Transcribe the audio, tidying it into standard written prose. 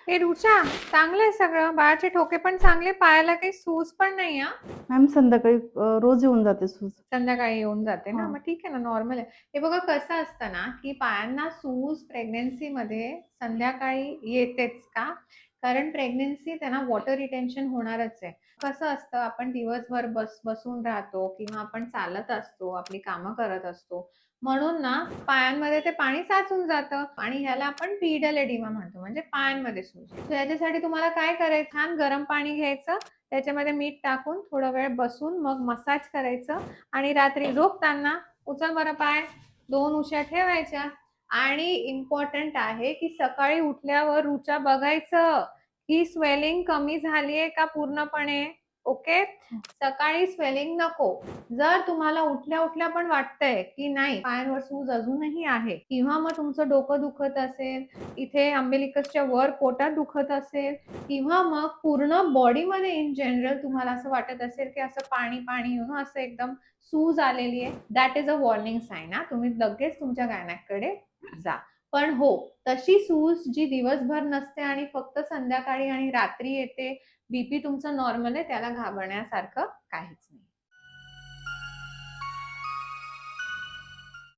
हे रुचा, चांगलंय सगळं. बाळाचे ठोके पण चांगले, पायाला काही सूज पण नाही हा. मॅम संध्याकाळी रोज येऊन जाते सूज. संध्याकाळी येऊन जाते ना, हा. मग ठीक आहे ना, नॉर्मल आहे. हे बघा कसं असतं ना, की पायांना सूज प्रेग्नन्सीमध्ये संध्याकाळी येतेच का? कारण प्रेग्नन्सी त्यांना वॉटर रिटेन्शन होणारच आहे. कसं असतं, आपण दिवसभर बसून राहतो किंवा आपण चालत असतो, आपली कामं करत असतो. म्हणून ना पायांमध्ये ते पाणी साचून जातं आणि ह्याला आपण पीडल एडिमा म्हणतो, म्हणजे पायांमध्ये सूज. तर याच्यासाठी तुम्हाला काय करायचं, छान गरम पाणी घ्यायचं, त्याच्यामध्ये मीठ टाकून थोडा वेळ बसून मग मसाज करायचं आणि रात्री झोपताना उचल बरं पाय, 2 उश्या ठेवायच्या. आणि इम्पॉर्टंट आहे की सकाळी उठल्यावर रुचा बघायचं की स्वेलिंग कमी झालीये का पूर्णपणे. ओके. सकाळी स्वेलिंग नको. जर तुम्हाला उठल्या उठल्या पण वाटतंय की नाही पायांवर सूज अजूनही आहे, किंवा मग तुमचं डोकं दुखत असेल, इथे अम्बिलिकसच्या वर पोटात दुखत असेल, किंवा मग पूर्ण बॉडीमध्ये इन जनरल तुम्हाला असं वाटत असेल की असं पाणी पाणी असं एकदम सूज आलेली आहे, that is a warning sign. हा, तुम्ही लगेच तुमच्या गायनॅककडे जा. पण हो, तशी सूज जी दिवसभर नसते आणि फक्त संध्याकाळी आणि रात्री येते, बीपी तुमचं नॉर्मल आहे, त्याला घाबरण्यासारखं काहीच नाही.